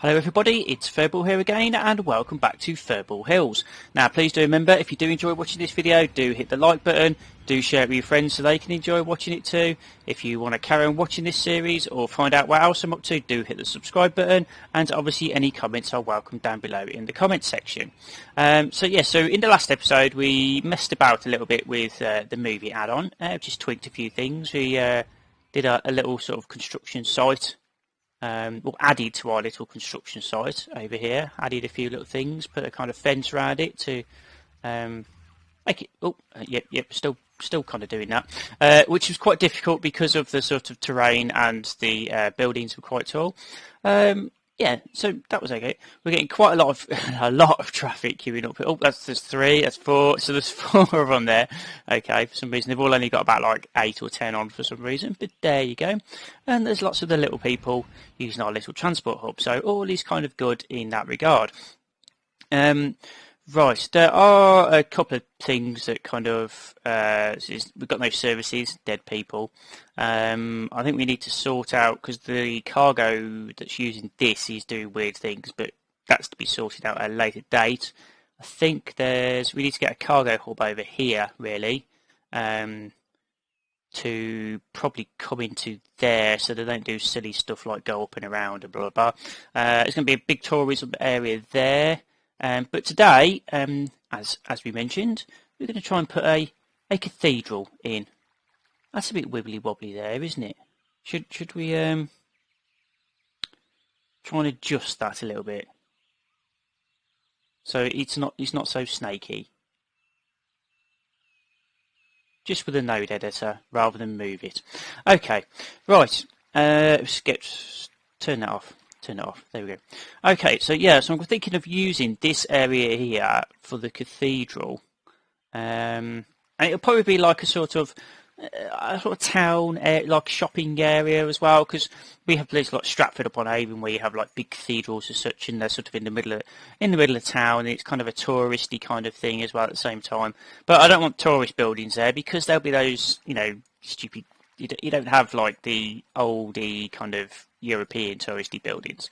Hello everybody, it's Furball here again and welcome back to Furball Hills. Now please do remember, if you do enjoy watching this video, do hit the like button, do share it with your friends so they can enjoy watching it too. If you want to carry on watching this series or find out what else I'm up to, do hit the subscribe button, and obviously any comments are welcome down below in the comments section. So in the last episode we messed about a little bit with the movie add-on, just tweaked a few things. We did a little sort of construction site. Added to our little construction site over here, added a few little things, put a kind of fence around it to make it, still kind of doing that, which was quite difficult because of the sort of terrain and the buildings were quite tall. So that was okay. We're getting quite a lot of traffic queuing up. Oh, there's 3, that's 4. So there's 4 on there. Okay, for some reason they've all only got about like 8 or 10 on for some reason. But there you go. And there's lots of the little people using our little transport hub. So all is kind of good in that regard. Right, there are a couple of things that kind of we've got no services, dead people. I think we need to sort out, because the cargo that's using this is doing weird things, but that's to be sorted out at a later date. I think we need to get a cargo hub over here, really, to probably come into there so they don't do silly stuff like go up and around and blah, blah, blah. It's going to be a big tourism area there. But today, as we mentioned, we're going to try and put a cathedral in. That's a bit wibbly wobbly there, isn't it? Should we try and adjust that a little bit so it's not so snaky? Just with a node editor rather than move it. Okay, right. Turn that off. Turn it off. There we go. Okay, so I'm thinking of using this area here for the cathedral, and it'll probably be like a sort of town, like shopping area as well, because we have places like Stratford upon Avon where you have like big cathedrals as such, and they're sort of in the middle of town, and it's kind of a touristy kind of thing as well at the same time. But I don't want tourist buildings there because there'll be those, stupid. You don't have like the oldie kind of European touristy buildings,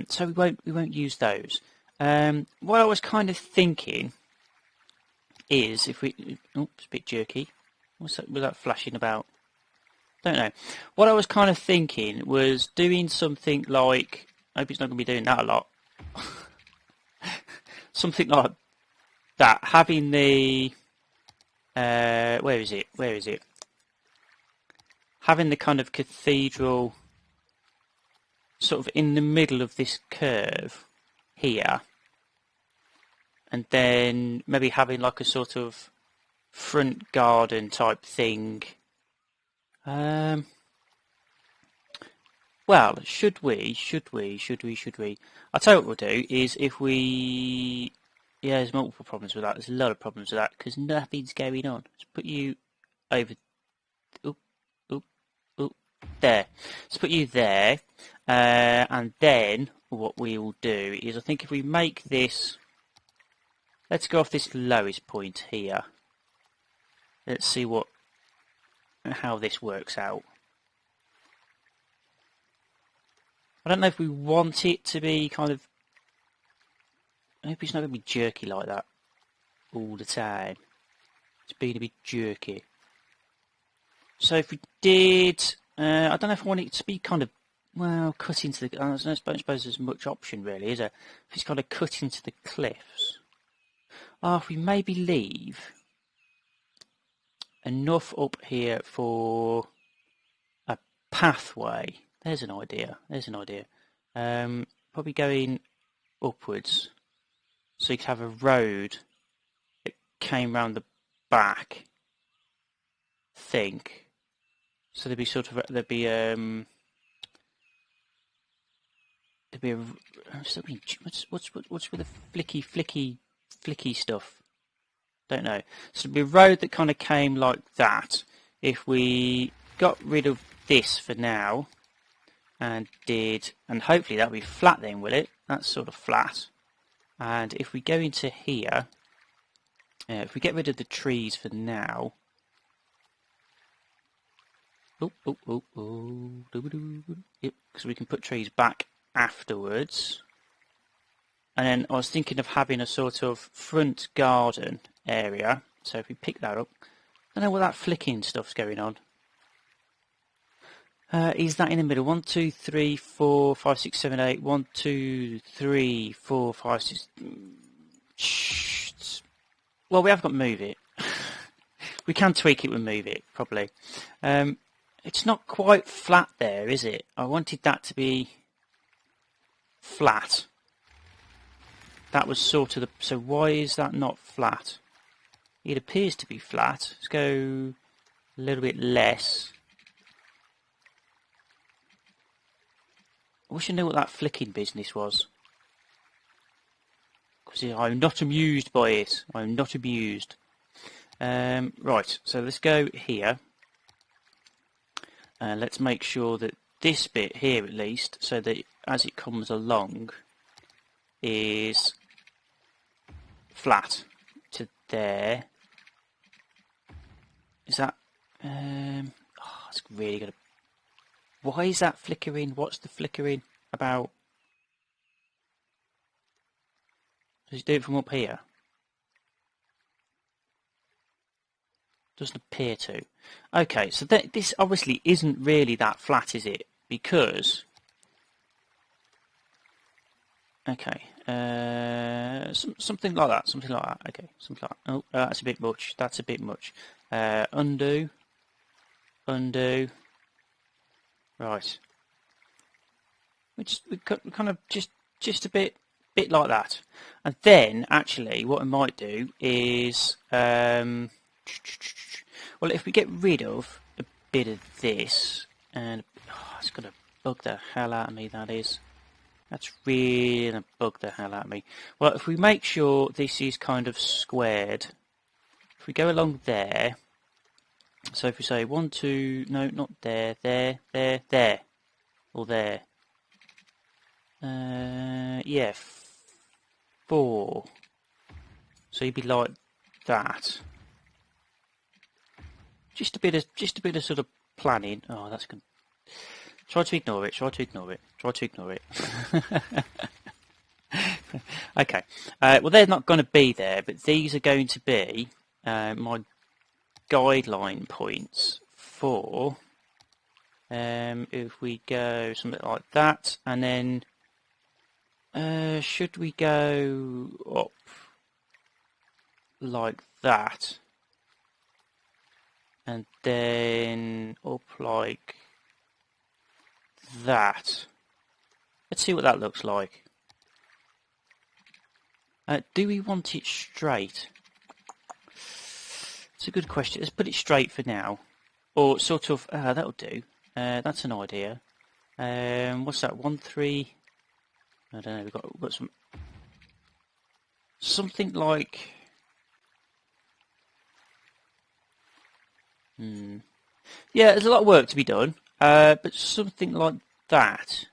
so we won't use those. What I was kind of thinking is if we, it's a bit jerky. Was that flashing about? Don't know. What I was kind of thinking was doing something like, I hope it's not going to be doing that a lot. Something like that, having the where is it? Having the kind of cathedral sort of in the middle of this curve here, and then maybe having like a sort of front garden type thing. Well, should we? I'll tell you what we'll do is if we... Yeah, there's multiple problems with that. There's a lot of problems with that because nothing's going on. Let's put you over... there. Let's put you there, and then what we will do is, I think if we make this, let's go off this lowest point here. Let's see how this works out. I don't know if we want it to be kind of, I hope it's not going to be jerky like that all the time. It's being a bit jerky. So if we did, I don't know if I want it to be kind of, cut into the... I don't suppose there's much option really, is there? If it's kind of cut into the cliffs. If we maybe leave enough up here for a pathway. There's an idea. Probably going upwards. So you could have a road that came round the back. Think. So there'd be what's with the flicky stuff? Don't know. So it'd be a road that kind of came like that. If we got rid of this for now and hopefully that'll be flat then, will it? That's sort of flat. And if we go into here, if we get rid of the trees for now, Yep, because we can put trees back afterwards. And then I was thinking of having a sort of front garden area. So if we pick that up, I don't know what that flicking stuff's going on. Is that in the middle? 1, 2, 3, 4, 5, 6, 7, 8. 1, 2, 3, 4, 5, 6. Well, we have got to move it. We can tweak it and move it, probably. It's not quite flat there, is it? I wanted that to be flat. That was sort of the... So why is that not flat? It appears to be flat. Let's go a little bit less. I wish I knew what that flicking business was. Because I'm not amused by it. I'm not amused. Right, so let's go here. Let's make sure that this bit here at least, so that as it comes along, is flat to there. Is that... it's really going to... Why is that flickering? What's the flickering about? Does it do it from up here? Doesn't appear to. Okay, so this obviously isn't really that flat, is it? Because... Okay, something like that, something like that. Okay, something like that. Oh, that's a bit much. That's a bit much. Undo. Undo. Right. We kind of just a bit like that, and then actually what I might do is well, if we get rid of a bit of this, and it's gonna bug the hell out of me. That's really gonna bug the hell out of me. Well, if we make sure this is kind of squared, if we go along there. So if we say 1, 2, no, not there, there, or there. Yeah, 4. So you'd be like that. Just a bit of sort of planning. Oh, that's good. Try to ignore it. Try to ignore it. Try to ignore it. Okay. Well, they're not going to be there, but these are going to be my guideline points for if we go something like that, and then should we go up like that and then up like that? Let's see what that looks like. Do we want it straight? It's a good question. Let's put it straight for now. Or sort of, that'll do. That's an idea. What's that? 1, 3. I don't know. We've got something like. Yeah, there's a lot of work to be done. But something like that.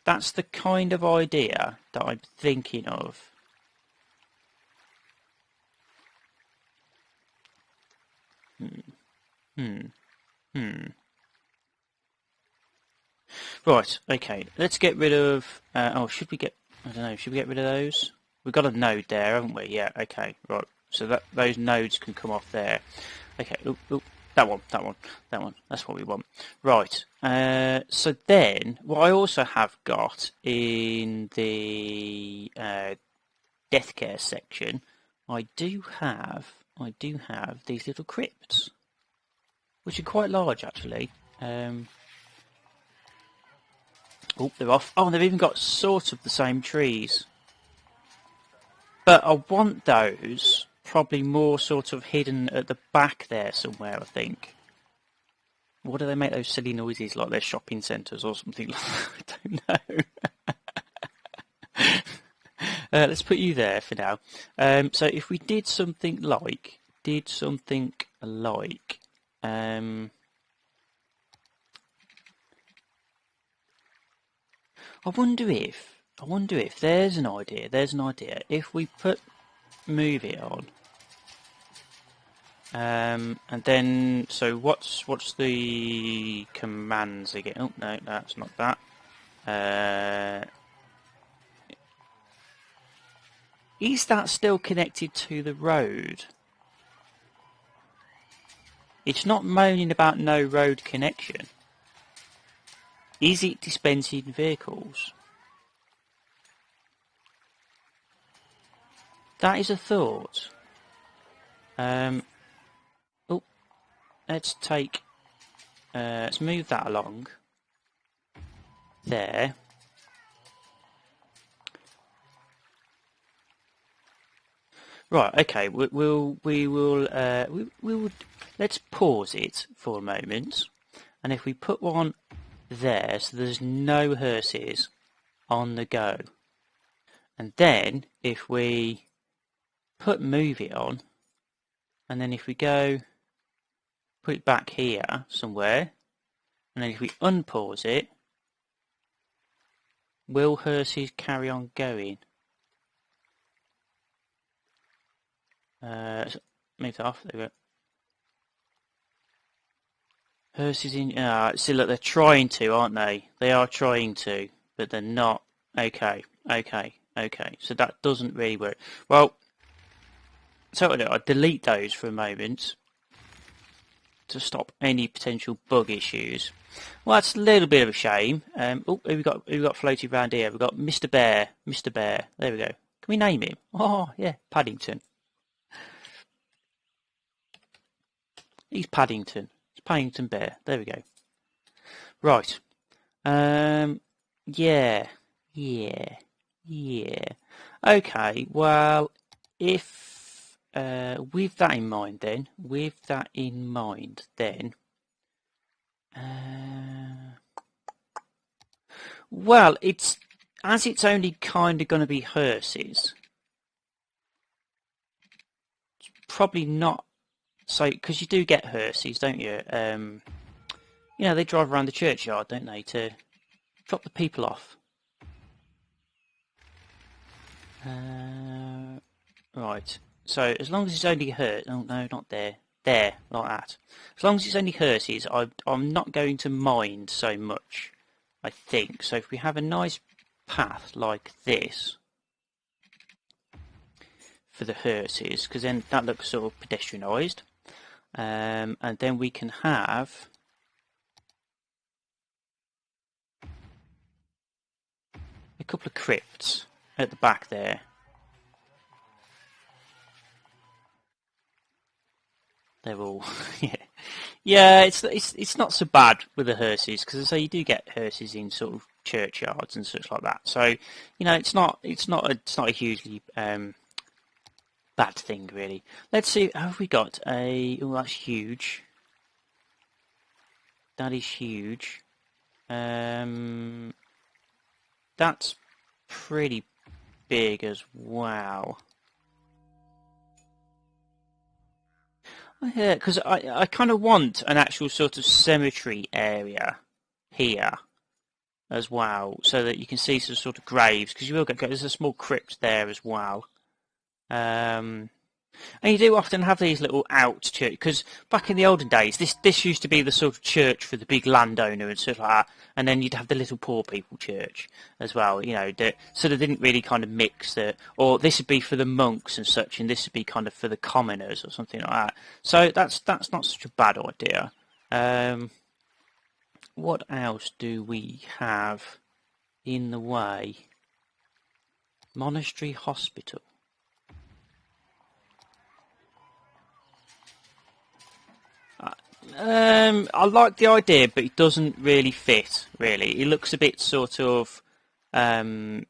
That's the kind of idea that I'm thinking of. Right, okay, let's get rid of, should we get, I don't know, should we get rid of those? We've got a node there, haven't we? Yeah, okay, right, so that those nodes can come off there. Okay, that one, that's what we want. Right, so then, what I also have got in the death care section, I do have these little crypts, which are quite large actually. Oh, they're off. Oh, and they've even got sort of the same trees. But I want those probably more sort of hidden at the back there somewhere, I think. What do they make those silly noises like they're shopping centres or something like that? I don't know. Let's put you there for now. So if we did something like... I wonder if there's an idea. If we move it on, and then what's the commands again? Oh no, that's not that. Is that still connected to the road? It's not moaning about no road connection. Is it dispensing vehicles? That is a thought. Oh, let's take... let's move that along. There. Right, okay, we will let's pause it for a moment, and if we put one there so there's no hearses on the go, and then if we put movie on, and then if we go put it back here somewhere, and then if we unpause it, will hearses carry on going? Move that off. There we go. Hearses in. See, look, they're trying to, aren't they? They are trying to, but they're not. Okay. So that doesn't really work. Well, so I'll delete those for a moment to stop any potential bug issues. Well, that's a little bit of a shame. Oh, who we got floating around here? We've got Mr. Bear. Mr. Bear. There we go. Can we name him? Oh, yeah, Paddington. He's Paddington. It's Paddington Bear. There we go. Right. Yeah. Okay, well, if, with that in mind then, well, it's only kind of going to be hearses, it's probably not, so, because you do get hearses, don't you? You know, they drive around the churchyard, don't they, to drop the people off. Right, so as long as it's only hearses, oh no, not there, like that. As long as it's only hearses, I'm not going to mind so much, I think. So if we have a nice path like this for the hearses, because then that looks sort of pedestrianised, and then we can have a couple of crypts at the back there. They're all yeah. It's not so bad with the hearses, because I say you do get hearses in sort of churchyards and such like that. So you know, it's not a hugely bad thing really. Let's see. Have we got a? Oh, that's huge. That is huge. That's pretty big as well. Yeah, because I kind of want an actual sort of cemetery area here as well, so that you can see some sort of graves, because you will get, there's a small crypt there as well. And you do often have these little out church, because back in the olden days, this used to be the sort of church for the big landowner and stuff like that, and then you'd have the little poor people church as well, you know, that sort of didn't really kind of mix the, or this would be for the monks and such, and this would be kind of for the commoners or something like that. So that's not such a bad idea. What else do we have in the way? Monastery Hospital. I like the idea, but it doesn't really fit, really. It looks a bit sort of, you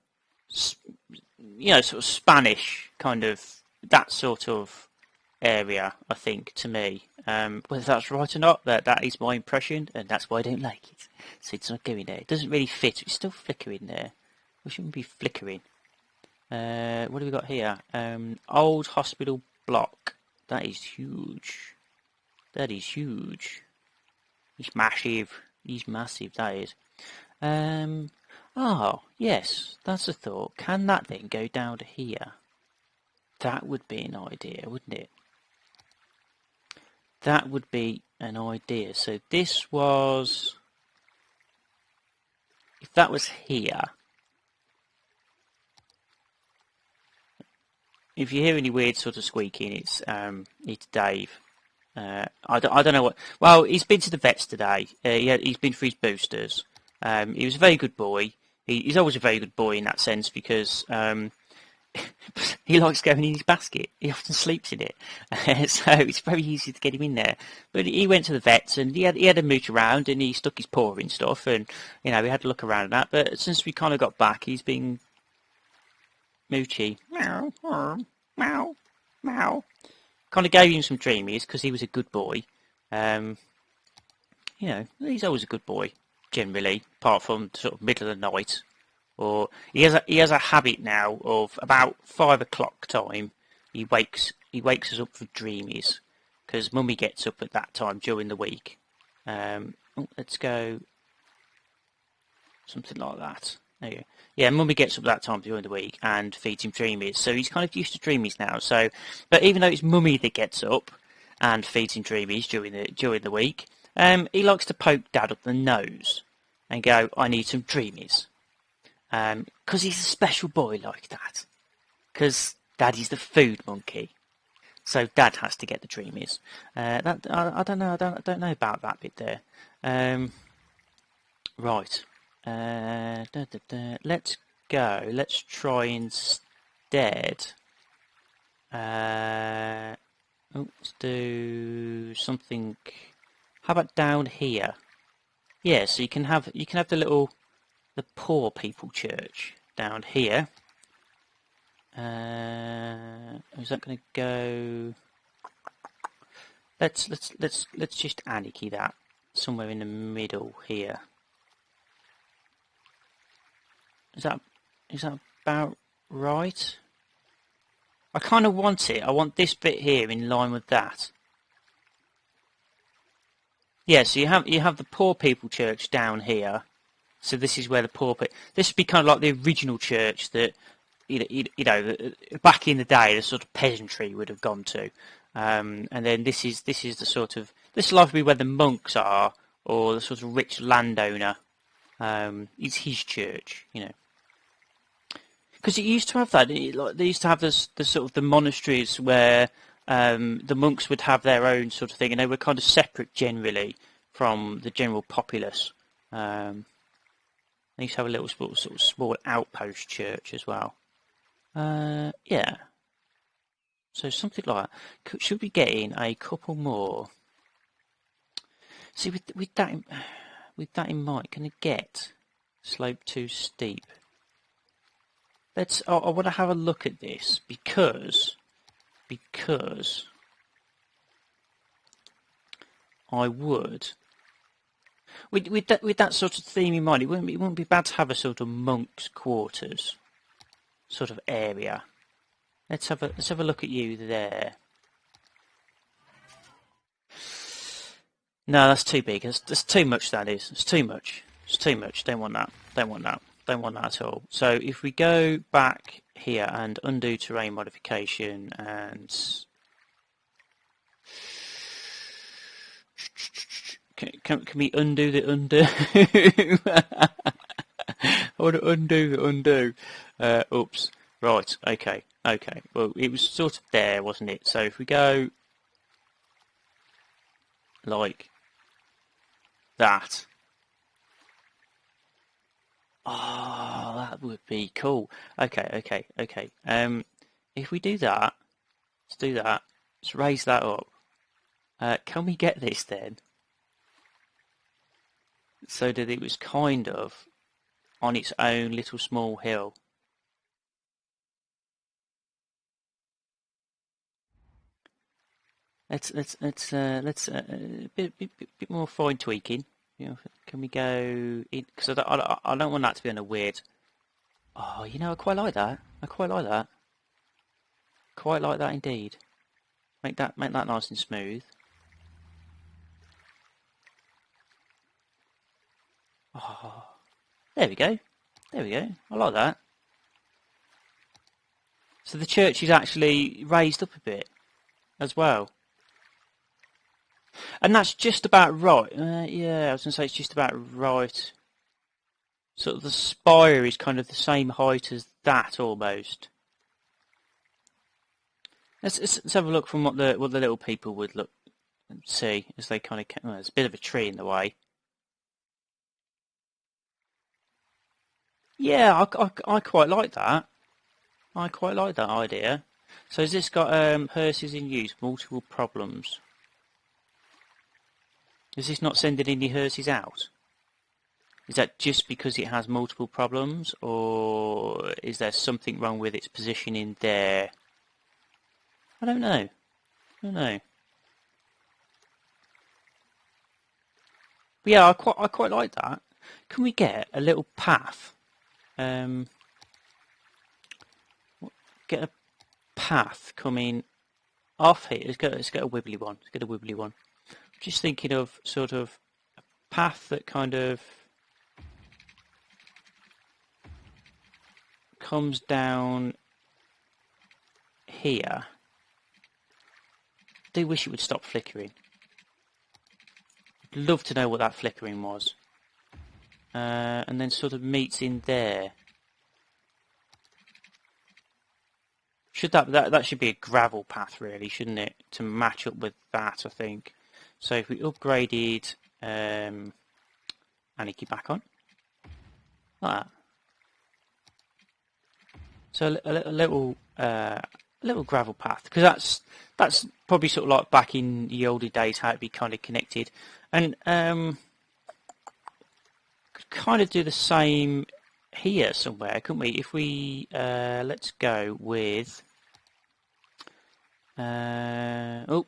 know, sort of Spanish, kind of, that sort of area, I think, to me. Whether that's right or not, that is my impression, and that's why I don't like it. So it's not going there. It doesn't really fit. It's still flickering there. We shouldn't be flickering. What do we got here? Old hospital block. That is huge. That is huge. It's massive. He's massive, that is. Oh, yes, that's a thought. Can that then go down to here? That would be an idea, wouldn't it? That would be an idea. So this was... if that was here, if you hear any weird sort of squeaking, it's Dave. I don't know what. Well, he's been to the vets today. He's been for his boosters. He was a very good boy. He's always a very good boy in that sense because he likes going in his basket. He often sleeps in it, so it's very easy to get him in there. But he went to the vets and he had a mooch around and he stuck his paw in stuff and we had a look around at that. But since we kind of got back, he's been moochy. Meow, meow, meow. Kind of gave him some dreamies because he was a good boy. He's always a good boy generally, apart from sort of middle of the night. Or he has a habit now of about 5 o'clock time. He wakes us up for dreamies because Mummy gets up at that time during the week. Let's go something like that. There you go. Yeah, Mummy gets up that time during the week and feeds him dreamies, so he's kind of used to dreamies now. So, but even though it's Mummy that gets up and feeds him dreamies during the week, he likes to poke Dad up the nose and go, "I need some dreamies." Because he's a special boy like that. Because Daddy's the food monkey, so Dad has to get the dreamies. I don't know. I don't know about that bit there. Right. Let's go. Let's try instead. Let's do something. How about down here? Yeah. So you can have the poor people church down here. Is that going to go? Let's just anarchy that somewhere in the middle here. Is that about right? I kind of want it. I want this bit here in line with that. Yeah, so you have the poor people church down here. So this is where the poor people. This would be kind of like the original church that back in the day the sort of peasantry would have gone to. And then this is the sort of, this will either be where the monks are or the sort of rich landowner. It's his church, Because it used to have that. They used to have the sort of the monasteries where the monks would have their own sort of thing, and they were kind of separate generally from the general populace. They used to have a little sort of small outpost church as well. Yeah. So something like that. Should we get in a couple more? See, with that in mind, can it get slope too steep? I want to have a look at this because I would. With that sort of theme in mind, it wouldn't be bad to have a sort of monks' quarters sort of area. Let's have a look at you there. No, that's too big. That's too much. That is. It's too much. It's too much. Don't want that. Don't want that. Don't want that at all. So if we go back here and undo terrain modification and can we undo the undo? I want to undo the undo. Oops. Right. Okay. Well, it was sort of there, wasn't it? So if we go like that. Oh, that would be cool. Okay. If we do that, let's do that. Let's raise that up. Can we get this then? So that it was kind of on its own little small hill. Let's a bit more fine tweaking. Can we go in? Because I don't want that to be on a weird. Oh, I quite like that. Quite like that indeed. Make that nice and smooth. Oh, there we go. I like that. So the church is actually raised up a bit as well. And that's just about right. Yeah, I was going to say it's just about right. sort of the spire is kind of the same height as that almost. Let's have a look from what the little people would look and see as they kind of. Well, there's a bit of a tree in the way. Yeah, I quite like that. I quite like that idea. So has this got hearses in use? Multiple problems. Is this not sending any hearses out? Is that just because it has multiple problems, or is there something wrong with its positioning there? I don't know. I don't know. But yeah, I quite like that. Can we get a little path? Get a path coming off here. Let's get a wibbly one. Let's get a wibbly one. I'm just thinking of sort of a path that kind of comes down here. I do wish it would stop flickering. I'd love to know what that flickering was. And then sort of meets in there. Should that should be a gravel path, really, shouldn't it? To match up with that, I think. So if we upgraded Aniki back on, like that. So a little gravel path, because that's probably sort of like back in the older days how it'd be kind of connected, and could kind of do the same here somewhere, couldn't we? If we let's go with so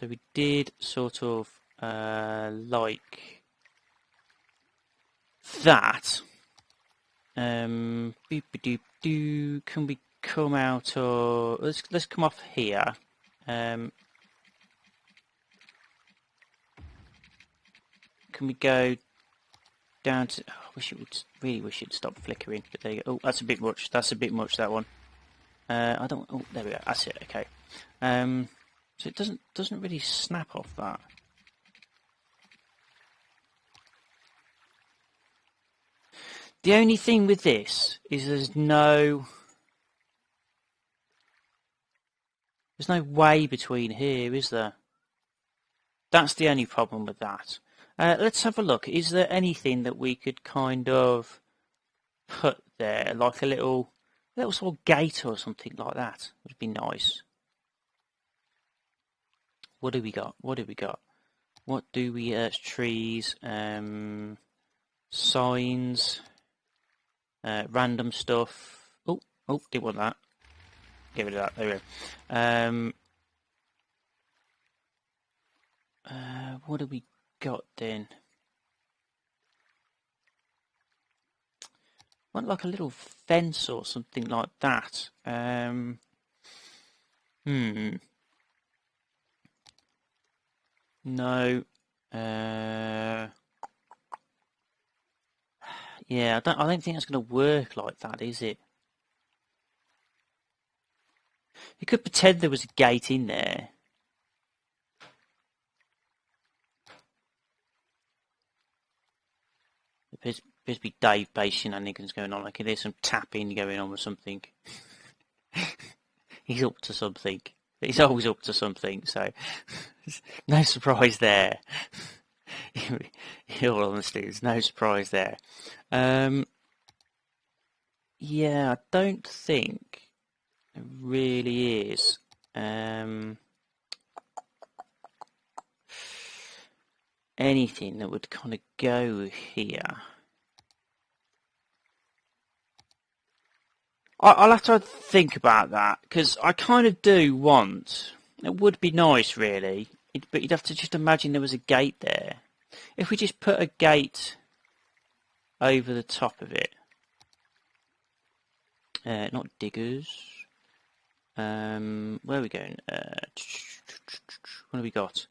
we did sort of like that. Can we come out of let's come off here. Can we go down to? Oh, really wish it'd stop flickering. But there you go. Oh, that's a bit much. That's a bit much. That one. I don't. Oh, there we go. That's it. Okay. So it doesn't really snap off that. The only thing with this is there's no way between here, is there? That's the only problem with that. Let's have a look. Is there anything that we could kind of put there, like a little sort of gate or something like that? Would be nice. What do we got? What do we got? What do we? Trees, signs, random stuff. Oh, didn't want that. Get rid of that. There we go. What do we got then? I want like a little fence or something like that. No. Yeah, I don't think that's going to work like that, is it? You could pretend there was a gate in there. There's to be Dave Base shenanigans going on. Like there's some tapping going on or something. He's up to something. He's always up to something, so no surprise there. In all honesty, there's no surprise there. Yeah, I don't think it really is. Anything that would kind of go here. I'll have to think about that, because I kind of do want. It would be nice, really, but you'd have to just imagine there was a gate there. If we just put a gate over the top of it, not diggers. Where are we going? What have we got?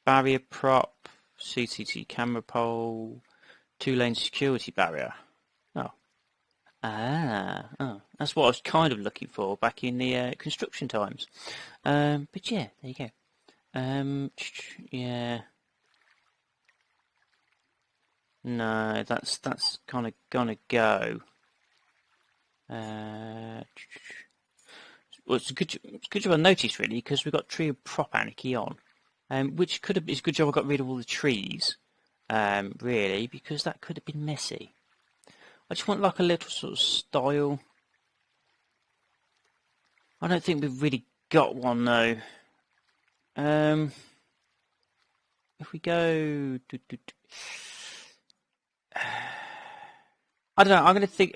Barrier prop, CCTV camera pole, 2-lane security barrier. That's what I was kind of looking for back in the construction times. But yeah, there you go. Yeah. No, that's kind of gonna go. Well, it's a good job I noticed really, because we've got Tree of Prop Anarchy on, which could have. It's a good job I got rid of all the trees, really, because that could have been messy. I just want like a little sort of style. I don't think we've really got one though. If we go, I don't know. I'm going to think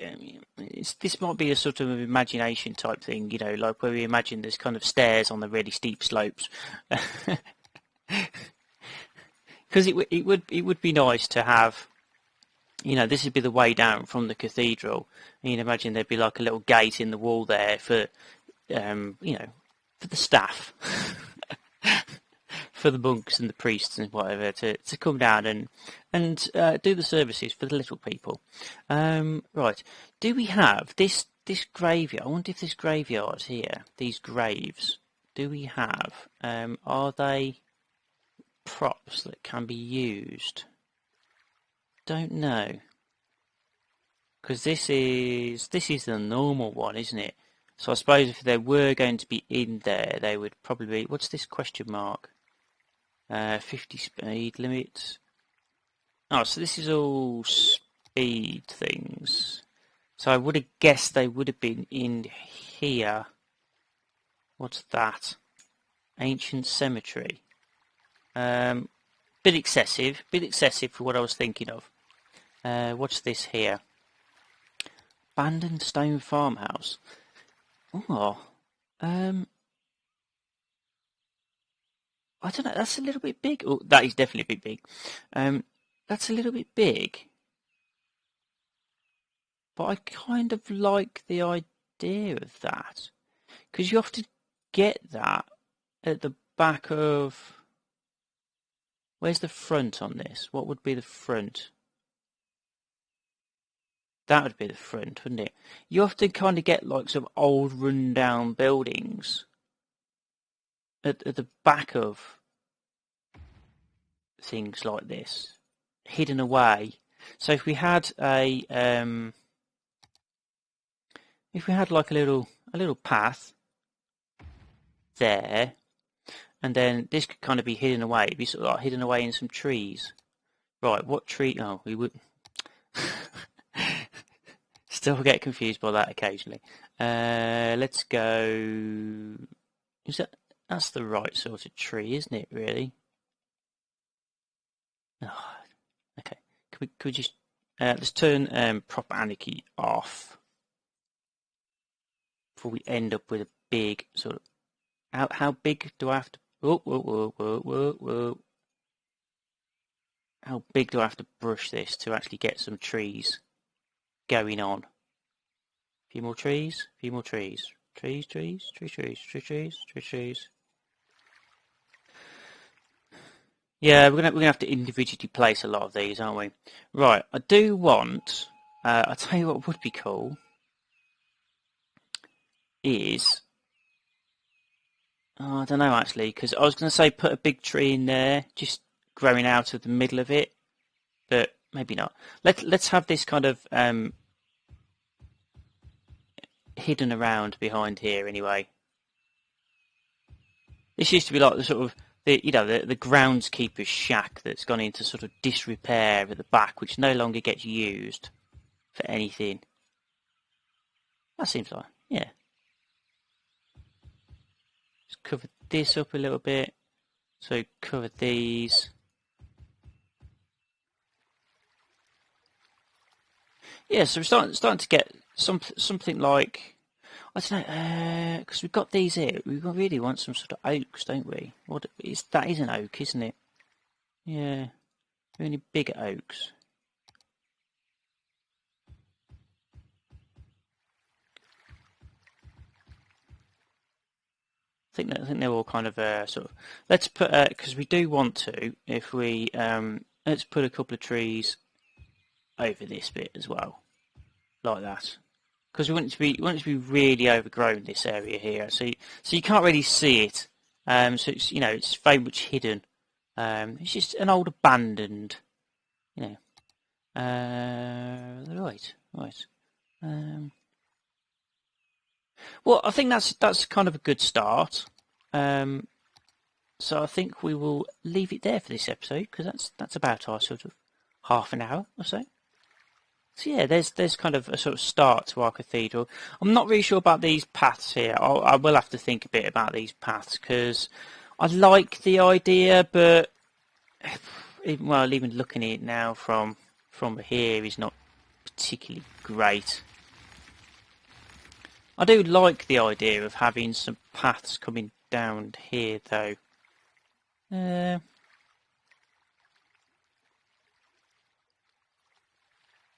this might be a sort of imagination type thing, you know, like where we imagine there's kind of stairs on the really steep slopes. Because it would be nice to have, you know, this would be the way down from the cathedral. And you'd imagine there'd be like a little gate in the wall there for, you know, for the staff, for the monks and the priests and whatever to come down and do the services for the little people. Right, do we have this graveyard? I wonder if this graveyard here, these graves, do we have? Are they props that can be used? Don't know, because this is the normal one, isn't it? So I suppose if they were going to be in there, they would probably be. What's this question mark? 50 speed limit. Oh, so this is all speed things. So I would have guessed they would have been in here. What's that? Ancient cemetery. Bit excessive for what I was thinking of. What's this here? Abandoned stone farmhouse. Oh, I don't know. That's a little bit big. Oh, that is definitely a bit big. That's a little bit big, but I kind of like the idea of that, because you often get that at the back of. Where's the front on this? What would be the front? That would be the front, wouldn't it? You often kind of get like some old run-down buildings at the back of things like this, hidden away. So if we had a like a little path there, and then this could kind of be hidden away. It'd be sort of like hidden away in some trees. Right, what tree? Oh, we would still get confused by that occasionally. Let's go. That's the right sort of tree, isn't it? Really? Oh, okay. Could we just let's turn Prop Anarchy off before we end up with a big sort of. How big do I have to? Whoa. How big do I have to brush this to actually get some trees going on? A few more trees. Trees. Yeah, we're gonna have to individually place a lot of these, aren't we? Right. I do want. I'll tell you what would be cool. Is. Oh, I don't know actually, because I was going to say put a big tree in there, just growing out of the middle of it, but maybe not. Let's have this kind of hidden around behind here anyway. This used to be like the sort of the groundskeeper's shack that's gone into sort of disrepair at the back, which no longer gets used for anything. That seems like, yeah. Just cover this up a little bit. So cover these. Yeah, so we're starting to get something like, I don't know, because we've got these here. We really want some sort of oaks, don't we? That is an oak, isn't it? Yeah, really big oaks. I think they're all kind of sort of. Let's put because we do want to. If we let's put a couple of trees over this bit as well, like that, because we want it to be really overgrown, this area here. So you can't really see it. So it's it's very much hidden. It's just an old abandoned, Right. Well, I think that's kind of a good start. So I think we will leave it there for this episode, because that's about our sort of half an hour or so. So yeah, there's kind of a sort of start to our cathedral. I'm not really sure about these paths here. I will have to think a bit about these paths, because I like the idea, but even looking at it now from here is not particularly great. I do like the idea of having some paths coming down here, though.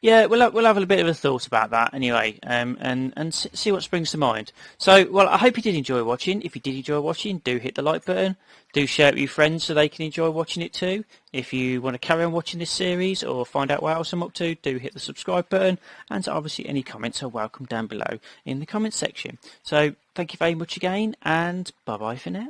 Yeah, we'll have a bit of a thought about that anyway, and see what springs to mind. So, well, I hope you did enjoy watching. If you did enjoy watching, do hit the like button. Do share it with your friends so they can enjoy watching it too. If you want to carry on watching this series or find out what else I'm up to, do hit the subscribe button. And obviously any comments are welcome down below in the comments section. So, thank you very much again, and bye-bye for now.